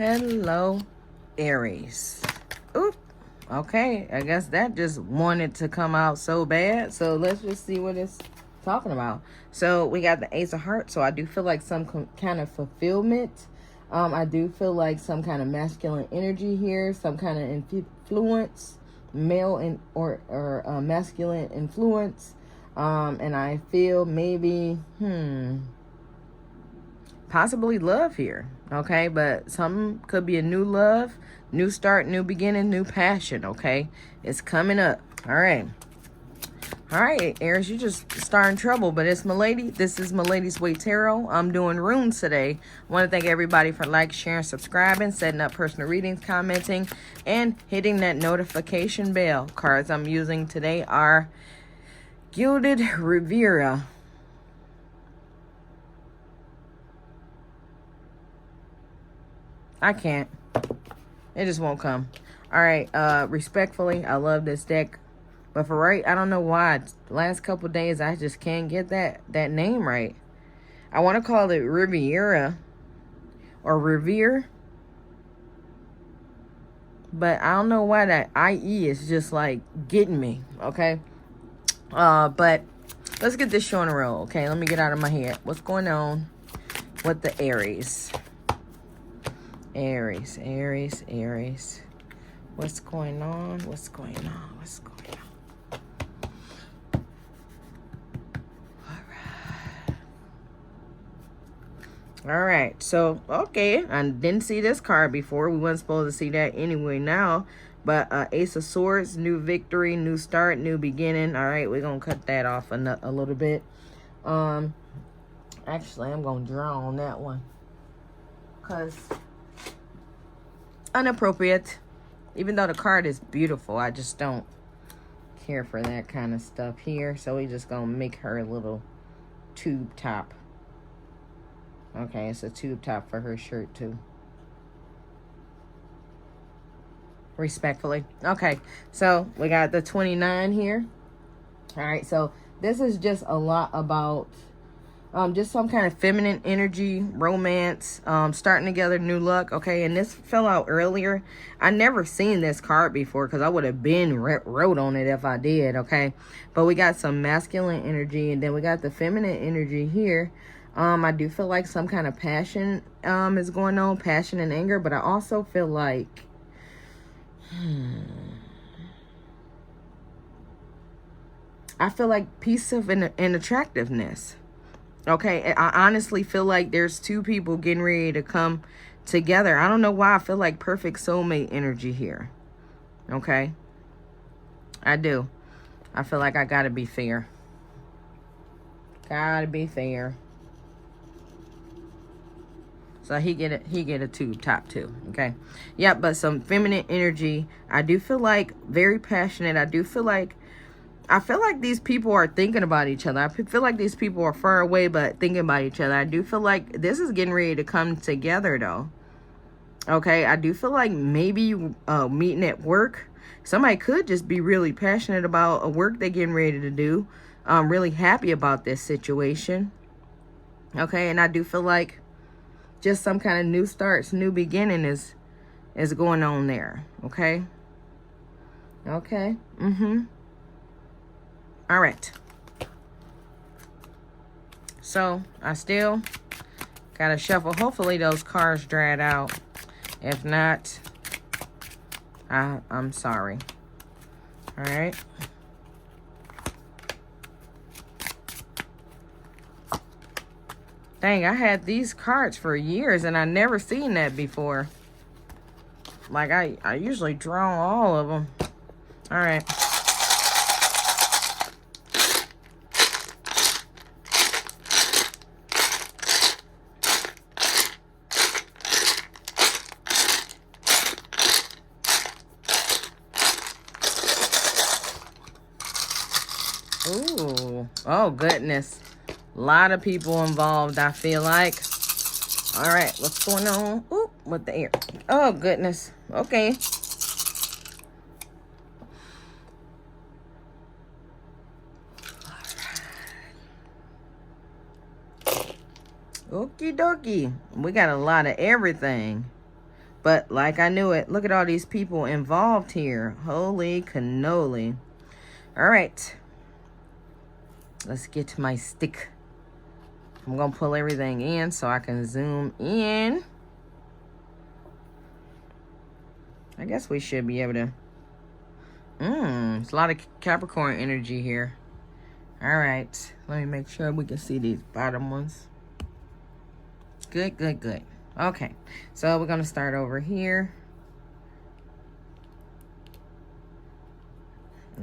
Hello, Aries. Oop. Okay, I guess that just wanted to come out so bad. So let's just see what it's talking about. So we got the Ace of Hearts. So I do feel like some kind of fulfillment. I do feel like some kind of masculine energy here, some kind of influence, male or masculine influence. And I feel maybe, possibly love here, okay? But some could be a new love, new start, new beginning, new passion, okay? It's coming up. All right, Aries, you just starting trouble, but it's Milady. This is Maladyswaytarot. I'm doing runes today. I want to thank everybody for liking, sharing, subscribing, setting up personal readings, commenting, and hitting that notification bell. Cards I'm using today are Gilded Riviera, I can't. It just won't come. All right. Respectfully, I love this deck. But for right, I don't know why. Last couple days, I just can't get that name right. I want to call it Riviera or Revere. But I don't know why that IE is just like getting me. Okay. But let's get this show in a row. Okay. Let me get out of my head. What's going on with the Aries? Aries. What's going on? All right. So, okay. I didn't see this card before. We weren't supposed to see that anyway now. But Ace of Swords, new victory, new start, new beginning. All right. We're going to cut that off a little bit. Actually, I'm going to draw on that one. Because inappropriate. Even though the card is beautiful, I just don't care for that kind of stuff here. So we just gonna make her a little tube top. Okay, it's a tube top for her shirt too. Respectfully. Okay, so we got the 29 here. All right, so this is just a lot about just some kind of feminine energy, romance, starting together, new luck, okay? And this fell out earlier. I never seen this card before because I would have been wrote on it if I did, okay? But we got some masculine energy, and then we got the feminine energy here. I do feel like some kind of passion is going on, passion and anger, but I also feel like... I feel like peace of and attractiveness. Okay, I honestly feel like there's two people getting ready to come together. I don't know why I feel like perfect soulmate energy here. Okay, I do. I feel like I gotta be fair. Gotta be fair. So he get a tube top too. Okay, yeah, but some feminine energy. I do feel like very passionate. I feel like these people are thinking about each other. I feel like these people are far away, but thinking about each other. I do feel like this is getting ready to come together, though. Okay, I do feel like maybe meeting at work. Somebody could just be really passionate about a work they're getting ready to do. I'm really happy about this situation. Okay, and I do feel like just some kind of new starts, new beginning is going on there. Okay. Okay. All right. So I still gotta shuffle. Hopefully those cards dried out. If not, I'm sorry. All right. Dang, I had these cards for years and I never seen that before. Like I usually draw all of them. All right. Ooh, oh goodness. A lot of people involved, I feel like. All right, what's going on? Ooh, with the air. Oh goodness. Okay. Okie dokie. We got a lot of everything. But like I knew it. Look at all these people involved here. Holy cannoli. All right. Let's get to my stick. I'm going to pull everything in so I can zoom in. I guess we should be able to. It's a lot of Capricorn energy here. All right. Let me make sure we can see these bottom ones. Good, good, good. Okay. So we're going to start over here.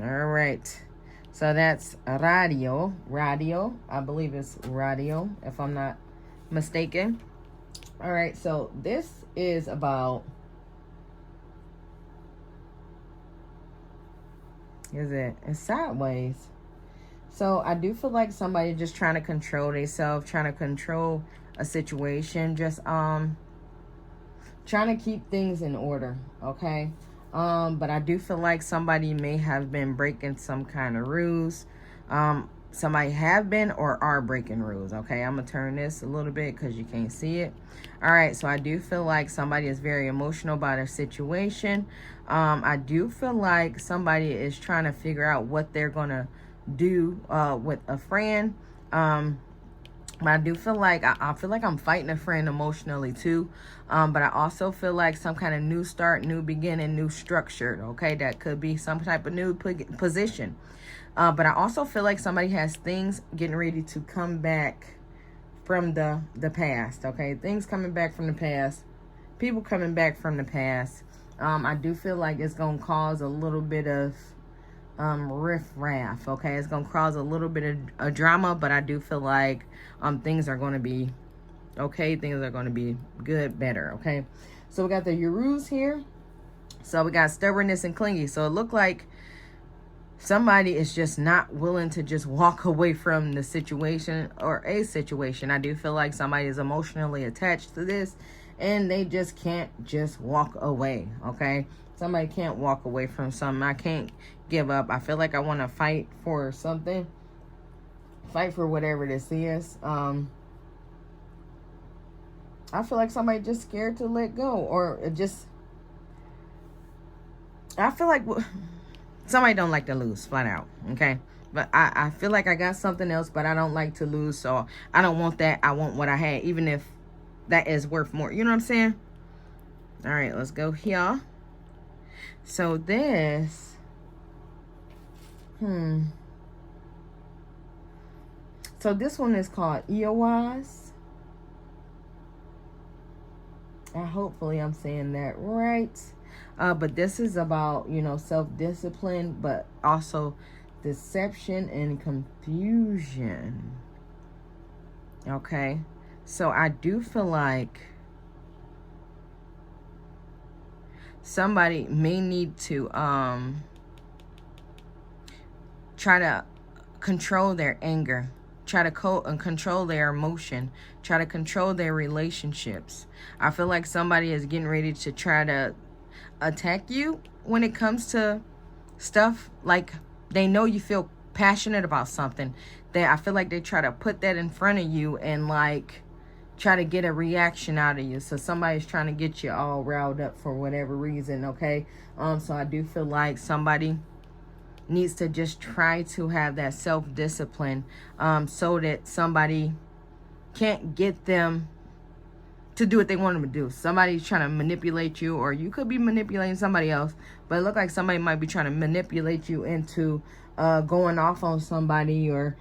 All right. So that's radio. I believe it's radio, if I'm not mistaken. All right. So this is about... It's sideways. So I do feel like somebody just trying to control themselves, trying to control a situation, just trying to keep things in order, okay? But I do feel like somebody may have been breaking some kind of rules. Somebody have been or are breaking rules, okay? I'm gonna turn this a little bit because you can't see it. All right, so I do feel like somebody is very emotional about a situation. I do feel like somebody is trying to figure out what they're gonna do with a friend. But I do feel like I feel like I'm fighting a friend emotionally too. But I also feel like some kind of new start, new beginning, new structure. Okay, that could be some type of new position. But I also feel like somebody has things getting ready to come back from the past. Okay, things coming back from the past, people coming back from the past. I do feel like it's gonna cause a little bit of riff-raff. Okay, it's gonna cause a little bit of a drama, but I do feel like things are gonna be okay. Things are gonna be good, better. Okay, so we got the Urus here. So we got stubbornness and clingy. So it looked like somebody is just not willing to just walk away from the situation or a situation. I do feel like somebody is emotionally attached to this and they just can't just walk away. Okay, somebody can't walk away from something. I can't give up. I feel like I want to fight for something, fight for whatever this is. I feel like somebody just scared to let go, or just, I feel like somebody don't like to lose, flat out. Okay, but I feel like I got something else, but I don't like to lose, so I don't want that. I want what I had, even if that is worth more. You know what I'm saying? All right, let's go here. So this, so this one is called Eowaz. Hopefully I'm saying that right. But this is about, you know, self-discipline, but also deception and confusion. Okay, so I do feel like somebody may need to try to control their anger, try to control their emotion, try to control their relationships. I feel like somebody is getting ready to try to attack you when it comes to stuff. Like, they know you feel passionate about something. I feel like they try to put that in front of you and like try to get a reaction out of you. So somebody's trying to get you all riled up for whatever reason. Okay, so I do feel like somebody needs to just try to have that self-discipline, so that somebody can't get them to do what they want them to do. Somebody's trying to manipulate you, or you could be manipulating somebody else, but it looks like somebody might be trying to manipulate you into going off on somebody, or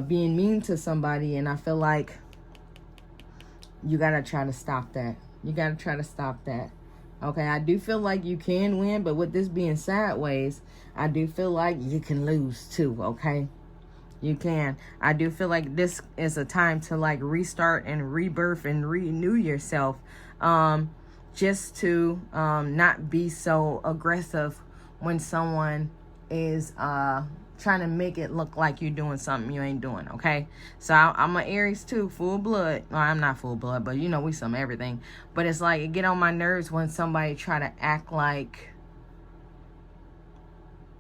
being mean to somebody. And I feel like you gotta try to stop that. You gotta try to stop that. Okay, I do feel like you can win, but with this being sideways, I do feel like you can lose too. Okay, you can. I do feel like this is a time to like restart and rebirth and renew yourself, just to not be so aggressive when someone is trying to make it look like you're doing something you ain't doing. Okay, so I'm an Aries too, full blood. Well, I'm not full blood, but you know, we some everything. But it's like, it get on my nerves when somebody try to act like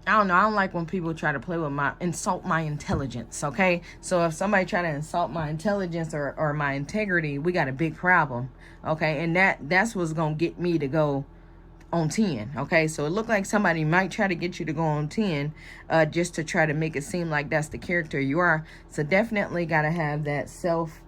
I don't know. I don't like when people try to play with insult my intelligence, okay? So if somebody try to insult my intelligence or my integrity, we got a big problem, okay? And that's what's going to get me to go on 10, okay? So it looked like somebody might try to get you to go on 10 just to try to make it seem like that's the character you are. So definitely got to have that self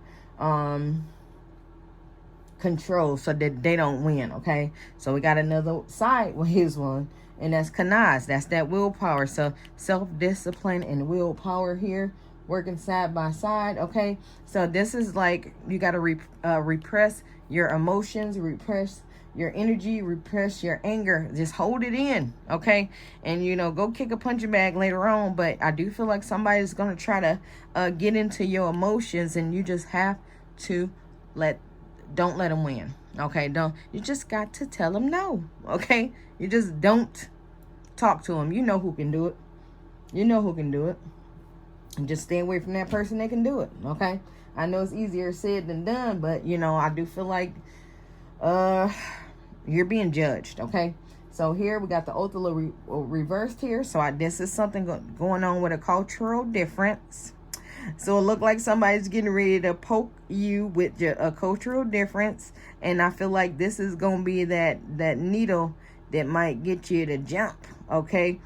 control so that they don't win, okay? So we got another sideways one, and that's Kanaz. That's that willpower. So self-discipline and willpower here working side by side, okay? So this is like you got to repress your emotions, repress your energy, repress your anger. Just hold it in, okay? And, you know, go kick a punching bag later on. But I do feel like somebody's going to try to get into your emotions, and you just have to don't let them win, okay? You just got to tell them no, okay? You just don't talk to them. You know who can do it. You know who can do it. And just stay away from that person that can do it, okay? I know it's easier said than done, but, you know, I do feel like you're being judged, okay? So here we got the Othala reversed here. So this is something going on with a cultural difference. So it looked like somebody's getting ready to poke you with a cultural difference. And I feel like this is going to be that needle that might get you to jump, okay?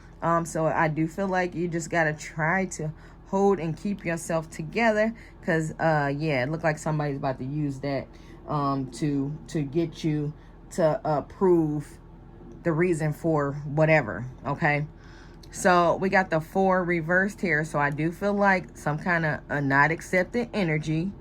So I do feel like you just got to try to hold and keep yourself together. Because, yeah, it looked like somebody's about to use that to get you to prove the reason for whatever, okay? So we got the 4 reversed here. So I do feel like some kind of a not accepted energy.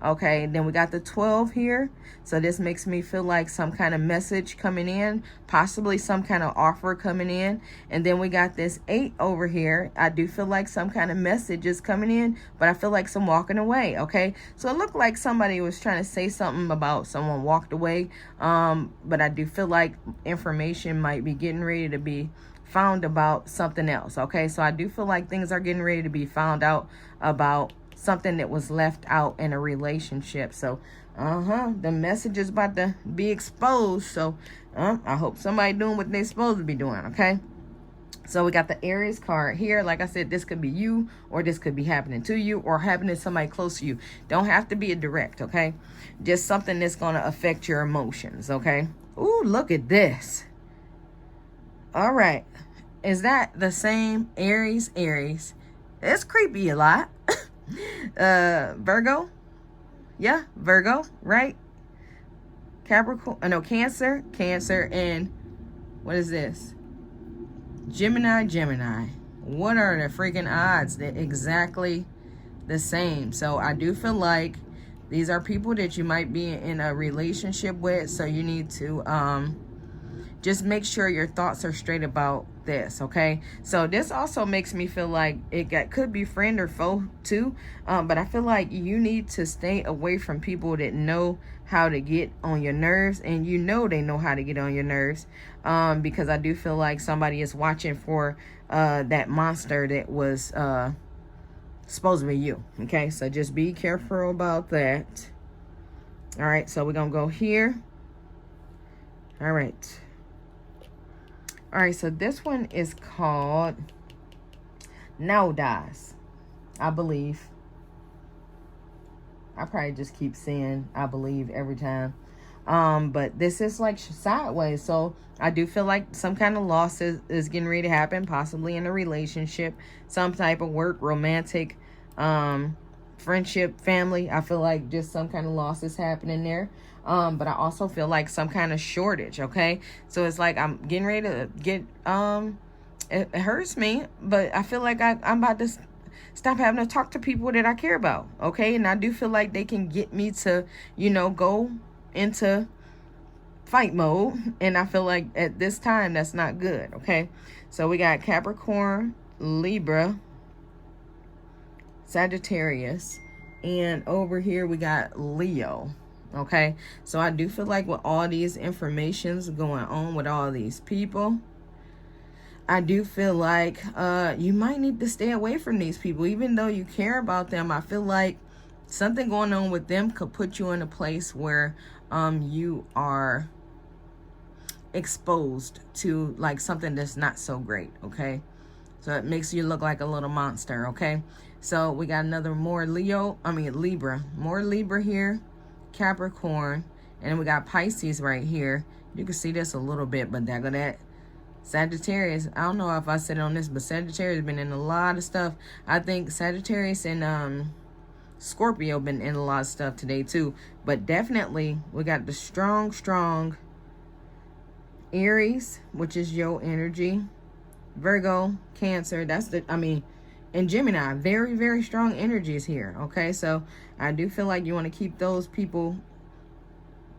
Okay, then we got the 12 here. So this makes me feel like some kind of message coming in, possibly some kind of offer coming in. And then we got this 8 over here. I do feel like some kind of message is coming in, but I feel like some walking away, okay? So it looked like somebody was trying to say something about someone walked away. But I do feel like information might be getting ready to be found about something else, okay? So I do feel like things are getting ready to be found out about something that was left out in a relationship. So the message is about to be exposed. So I hope somebody doing what they're supposed to be doing, okay? So we got the Aries card here. Like I said, this could be you, or this could be happening to you, or happening to somebody close to you. Don't have to be a direct, okay? Just something that's going to affect your emotions, okay? Ooh, look at this. All right. Is that the same Aries? It's creepy a lot. Virgo? Yeah, Virgo, right? Capricorn, no, Cancer, and what is this? Gemini. What are the freaking odds? They're exactly the same. So I do feel like these are people that you might be in a relationship with. So you need to just make sure your thoughts are straight about this, okay? So this also makes me feel like could be friend or foe too, but I feel like you need to stay away from people that know how to get on your nerves, and you know they know how to get on your nerves, because I do feel like somebody is watching for that monster that was supposed to be you, okay? So just be careful about that. All right, so we're gonna go here. All right. All right, so this one is called Now Dies, I believe. I probably just keep saying I believe every time. But this is like sideways. So I do feel like some kind of loss is getting ready to happen, possibly in a relationship, some type of work, romantic, friendship, family. I feel like just some kind of loss is happening there. But I also feel like some kind of shortage, okay? So it's like I'm getting ready to get, it hurts me, but I feel like I'm about to stop having to talk to people that I care about, okay? And I do feel like they can get me to, you know, go into fight mode. And I feel like at this time, that's not good, okay? So we got Capricorn, Libra, Sagittarius, and over here we got Leo. Okay, so I do feel like with all these informations going on with all these people, I do feel like you might need to stay away from these people. Even though you care about them, I feel like something going on with them could put you in a place where you are exposed to like something that's not so great, okay? So it makes you look like a little monster, okay? So we got another Libra. More Libra here, Capricorn, and then we got Pisces right here. You can see this a little bit, but that Sagittarius, I don't know if I said it on this, but Sagittarius has been in a lot of stuff. I think Sagittarius and Scorpio been in a lot of stuff today too. But definitely we got the strong Aries, which is your energy. Virgo, Cancer, and Gemini, very, very strong energies here, okay? So I do feel like you want to keep those people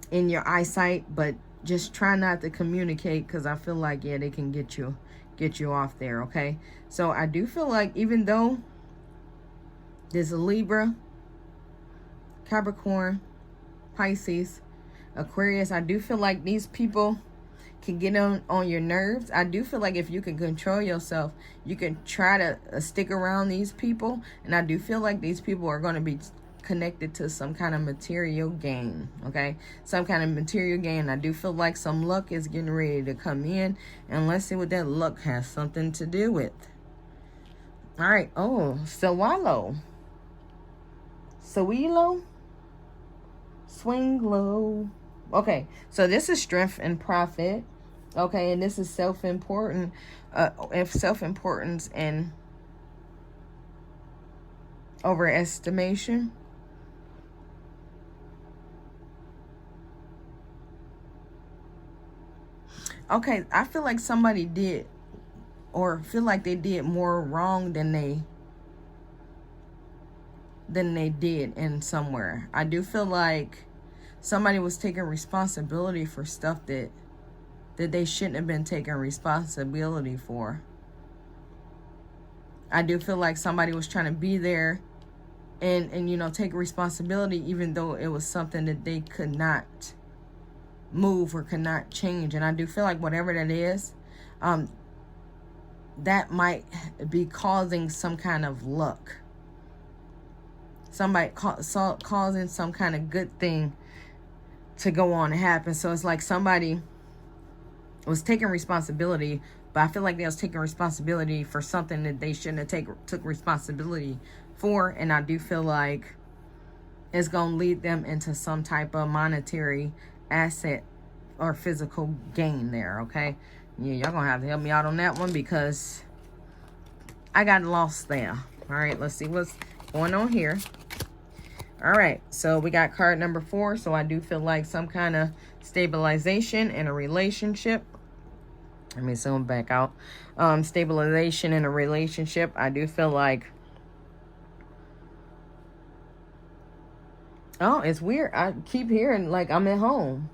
in your eyesight, but just try not to communicate, because I feel like, yeah, they can get you off there, okay? So I do feel like, even though there's a Libra, Capricorn, Pisces, Aquarius, I do feel like these people can get on your nerves. I do feel like if you can control yourself, you can try to stick around these people. And I do feel like these people are going to be connected to some kind of material gain, okay? Some kind of material gain. I do feel like some luck is getting ready to come in, and let's see what that luck has something to do with. All right. Oh, Sawalo. Sawilo. Swing low. Okay, so this is strength and profit. Okay, and this is self-importance and overestimation. Okay, I feel like somebody did, or feel like they did more wrong than they did in somewhere. I do feel like somebody was taking responsibility for stuff that they shouldn't have been taking responsibility for. I do feel like somebody was trying to be there and you know, take responsibility, even though it was something that they could not move or could not change. And I do feel like whatever that is, that might be causing some kind of luck. Somebody causing some kind of good thing to go on and happen. So it's like somebody was taking responsibility, but I feel like they was taking responsibility for something that they shouldn't have took responsibility for. And I do feel like it's going to lead them into some type of monetary asset or physical gain there, okay? Yeah, y'all going to have to help me out on that one, because I got lost there. All right, let's see what's going on here. All right, so we got card number 4. So I do feel like some kind of stabilization in a relationship. Let me zoom back out. Stabilization in a relationship. I do feel like, oh, it's weird. I keep hearing like I'm at home.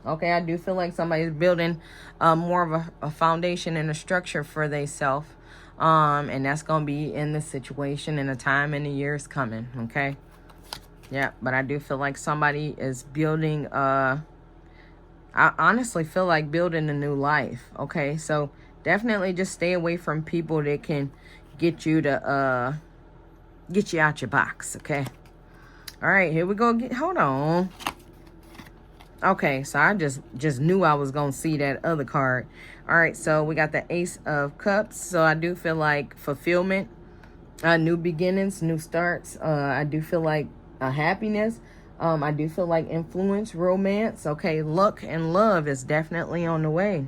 Okay, I do feel like somebody's building more of a foundation and a structure for themselves. And that's going to be in the situation in a time in the years coming, okay? Yeah, but I do feel like somebody is building, I honestly feel like building a new life, okay? So definitely just stay away from people that can get you to, get you out your box, okay? All right, here we go. Hold on. Okay, so I just knew I was going to see that other card. All right, so we got the Ace of Cups. So I do feel like fulfillment, new beginnings, new starts. I do feel like happiness. I do feel like influence, romance. Okay, luck and love is definitely on the way.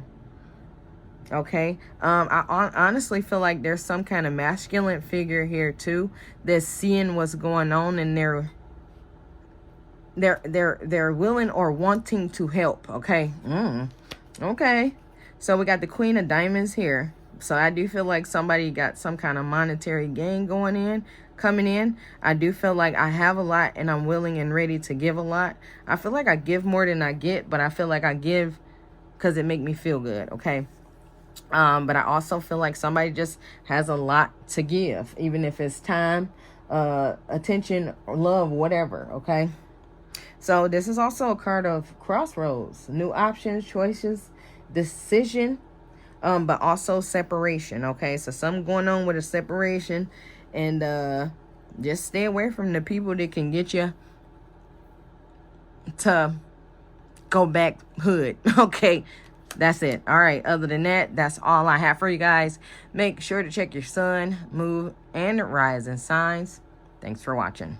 Okay, I honestly feel like there's some kind of masculine figure here too that's seeing what's going on, and they're willing or wanting to help. Okay. Okay, so we got the Queen of Diamonds here. So I do feel like somebody got some kind of monetary gain coming in. I do feel like I have a lot and I'm willing and ready to give a lot. I feel like I give more than I get, but I feel like I give because it make me feel good, okay? But I also feel like somebody just has a lot to give, even if it's time, attention, or love, whatever, okay? So this is also a card of crossroads, new options, choices, decision, but also separation, okay? So something going on with a separation, and just stay away from the people that can get you to go back hood, okay? That's it. All right. Other than that, that's all I have for you guys. Make sure to check your sun, moon, and rising signs. Thanks for watching.